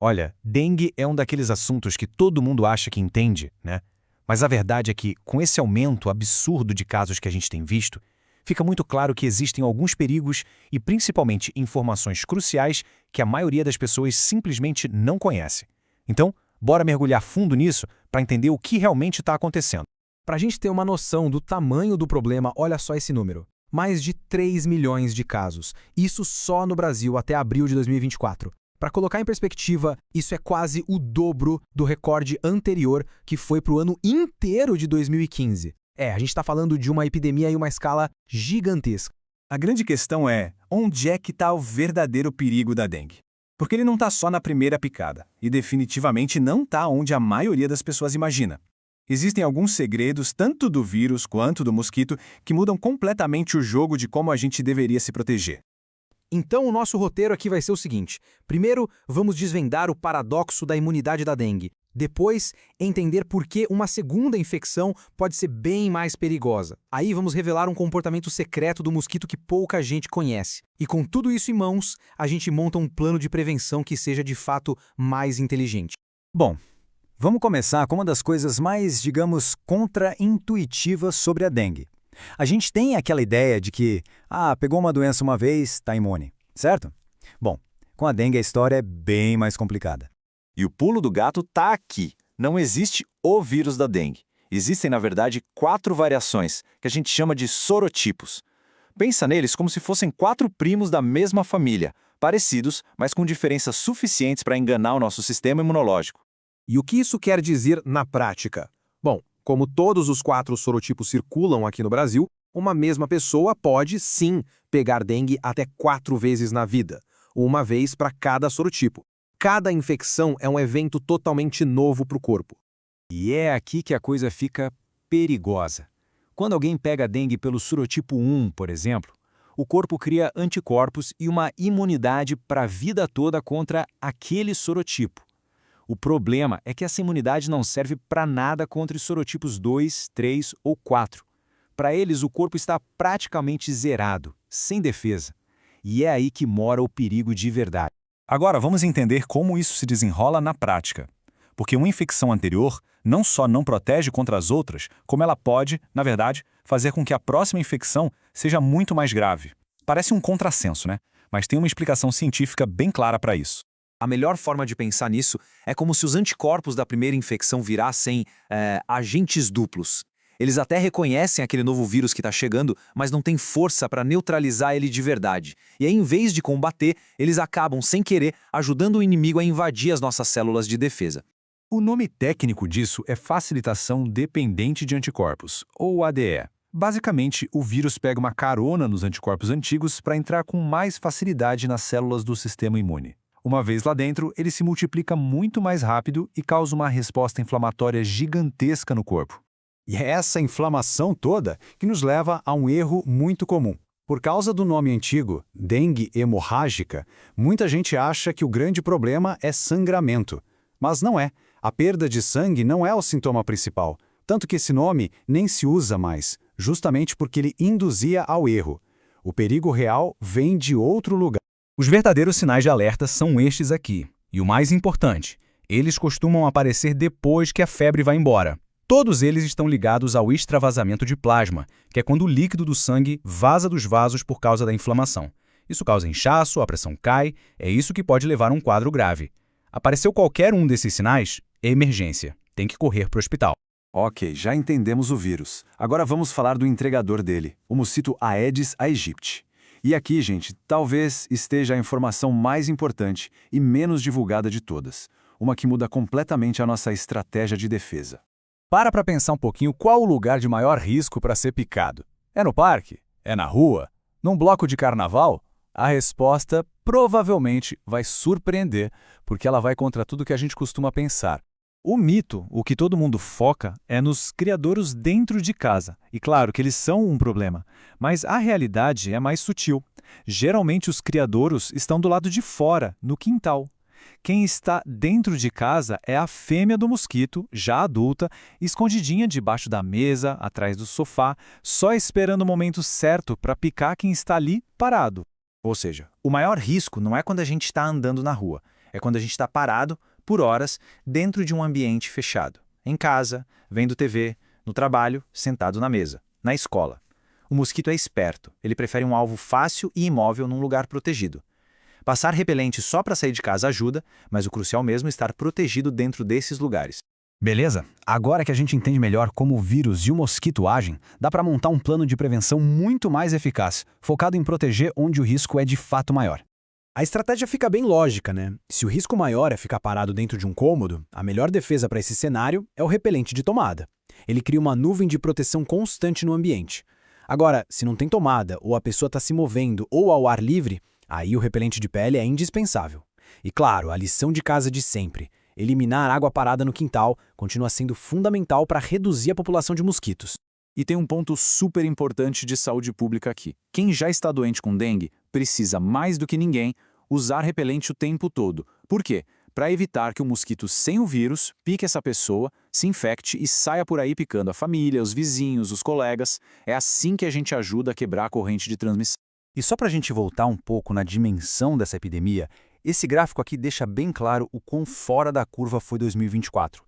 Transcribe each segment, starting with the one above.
Olha, dengue é um daqueles assuntos que todo mundo acha que entende, né? Mas a verdade é que, com esse aumento absurdo de casos que a gente tem visto, fica muito claro que existem alguns perigos e principalmente informações cruciais que a maioria das pessoas simplesmente não conhece. Então, bora mergulhar fundo nisso para entender o que realmente está acontecendo. Para a gente ter uma noção do tamanho do problema, olha só esse número. Mais de 3 milhões de casos. Isso só no Brasil até abril de 2024. Para colocar em perspectiva, isso é quase o dobro do recorde anterior, que foi para o ano inteiro de 2015. A gente está falando de uma epidemia em uma escala gigantesca. A grande questão é, onde é que está o verdadeiro perigo da dengue? Porque ele não está só na primeira picada, e definitivamente não está onde a maioria das pessoas imagina. Existem alguns segredos, tanto do vírus quanto do mosquito, que mudam completamente o jogo de como a gente deveria se proteger. Então, o nosso roteiro aqui vai ser o seguinte. Primeiro, vamos desvendar o paradoxo da imunidade da dengue. Depois, entender por que uma segunda infecção pode ser bem mais perigosa. Aí vamos revelar um comportamento secreto do mosquito que pouca gente conhece. E com tudo isso em mãos, a gente monta um plano de prevenção que seja de fato mais inteligente. Bom, vamos começar com uma das coisas mais, digamos, contra-intuitivas sobre a dengue. A gente tem aquela ideia de que, pegou uma doença uma vez, está imune, certo? Bom, com a dengue a história é bem mais complicada. E o pulo do gato está aqui. Não existe o vírus da dengue. Existem, na verdade, 4 variações, que a gente chama de sorotipos. Pensa neles como se fossem 4 primos da mesma família, parecidos, mas com diferenças suficientes para enganar o nosso sistema imunológico. E o que isso quer dizer na prática? Bom, como todos os 4 sorotipos circulam aqui no Brasil, uma mesma pessoa pode, sim, pegar dengue até 4 vezes na vida, uma vez para cada sorotipo. Cada infecção é um evento totalmente novo para o corpo. E é aqui que a coisa fica perigosa. Quando alguém pega dengue pelo sorotipo 1, por exemplo, o corpo cria anticorpos e uma imunidade para a vida toda contra aquele sorotipo. O problema é que essa imunidade não serve para nada contra os sorotipos 2, 3 ou 4. Para eles, o corpo está praticamente zerado, sem defesa. E é aí que mora o perigo de verdade. Agora, vamos entender como isso se desenrola na prática. Porque uma infecção anterior não só não protege contra as outras, como ela pode, na verdade, fazer com que a próxima infecção seja muito mais grave. Parece um contrassenso, né? Mas tem uma explicação científica bem clara para isso. A melhor forma de pensar nisso é como se os anticorpos da primeira infecção virassem agentes duplos. Eles até reconhecem aquele novo vírus que está chegando, mas não têm força para neutralizar ele de verdade. E aí, em vez de combater, eles acabam, sem querer, ajudando o inimigo a invadir as nossas células de defesa. O nome técnico disso é facilitação dependente de anticorpos, ou ADE. Basicamente, o vírus pega uma carona nos anticorpos antigos para entrar com mais facilidade nas células do sistema imune. Uma vez lá dentro, ele se multiplica muito mais rápido e causa uma resposta inflamatória gigantesca no corpo. E é essa inflamação toda que nos leva a um erro muito comum. Por causa do nome antigo, dengue hemorrágica, muita gente acha que o grande problema é sangramento. Mas não é. A perda de sangue não é o sintoma principal. Tanto que esse nome nem se usa mais, justamente porque ele induzia ao erro. O perigo real vem de outro lugar. Os verdadeiros sinais de alerta são estes aqui. E o mais importante, eles costumam aparecer depois que a febre vai embora. Todos eles estão ligados ao extravasamento de plasma, que é quando o líquido do sangue vaza dos vasos por causa da inflamação. Isso causa inchaço, a pressão cai, é isso que pode levar a um quadro grave. Apareceu qualquer um desses sinais, é emergência. Tem que correr para o hospital. Ok, já entendemos o vírus. Agora vamos falar do entregador dele, o mosquito Aedes aegypti. E aqui, gente, talvez esteja a informação mais importante e menos divulgada de todas. Uma que muda completamente a nossa estratégia de defesa. Para pensar um pouquinho qual o lugar de maior risco para ser picado. É no parque? É na rua? Num bloco de carnaval? A resposta provavelmente vai surpreender, porque ela vai contra tudo que a gente costuma pensar. O mito, o que todo mundo foca, é nos criadouros dentro de casa. E claro que eles são um problema, mas a realidade é mais sutil. Geralmente os criadouros estão do lado de fora, no quintal. Quem está dentro de casa é a fêmea do mosquito, já adulta, escondidinha debaixo da mesa, atrás do sofá, só esperando o momento certo para picar quem está ali parado. Ou seja, o maior risco não é quando a gente está andando na rua, É quando a gente está parado, por horas, dentro de um ambiente fechado. Em casa, vendo TV, no trabalho, sentado na mesa, na escola. O mosquito é esperto, ele prefere um alvo fácil e imóvel num lugar protegido. Passar repelente só para sair de casa ajuda, mas o crucial mesmo é estar protegido dentro desses lugares. Beleza? Agora que a gente entende melhor como o vírus e o mosquito agem, dá para montar um plano de prevenção muito mais eficaz, focado em proteger onde o risco é de fato maior. A estratégia fica bem lógica, né? Se o risco maior é ficar parado dentro de um cômodo, a melhor defesa para esse cenário é o repelente de tomada. Ele cria uma nuvem de proteção constante no ambiente. Agora, se não tem tomada, ou a pessoa está se movendo ou ao ar livre, aí o repelente de pele é indispensável. E claro, a lição de casa de sempre: eliminar água parada no quintal continua sendo fundamental para reduzir a população de mosquitos. E tem um ponto super importante de saúde pública aqui. Quem já está doente com dengue precisa, mais do que ninguém, usar repelente o tempo todo. Por quê? Para evitar que o mosquito sem o vírus pique essa pessoa, se infecte e saia por aí picando a família, os vizinhos, os colegas. É assim que a gente ajuda a quebrar a corrente de transmissão. E só para a gente voltar um pouco na dimensão dessa epidemia, esse gráfico aqui deixa bem claro o quão fora da curva foi 2024.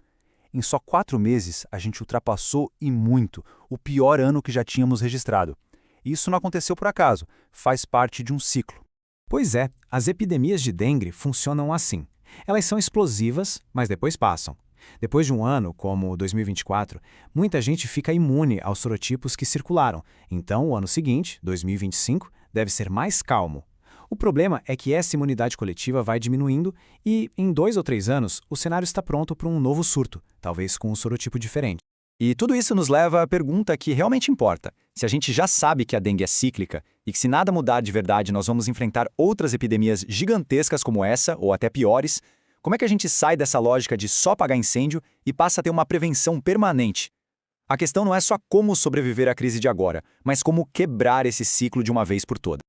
Em só 4 meses, a gente ultrapassou e muito o pior ano que já tínhamos registrado. E isso não aconteceu por acaso, faz parte de um ciclo. Pois é, as epidemias de dengue funcionam assim. Elas são explosivas, mas depois passam. Depois de um ano, como 2024, muita gente fica imune aos sorotipos que circularam. Então, o ano seguinte, 2025, deve ser mais calmo. O problema é que essa imunidade coletiva vai diminuindo e, em 2 ou 3 anos, o cenário está pronto para um novo surto, talvez com um sorotipo diferente. E tudo isso nos leva à pergunta que realmente importa. Se a gente já sabe que a dengue é cíclica e que se nada mudar de verdade nós vamos enfrentar outras epidemias gigantescas como essa, ou até piores, como é que a gente sai dessa lógica de só apagar incêndio e passa a ter uma prevenção permanente? A questão não é só como sobreviver à crise de agora, mas como quebrar esse ciclo de uma vez por todas.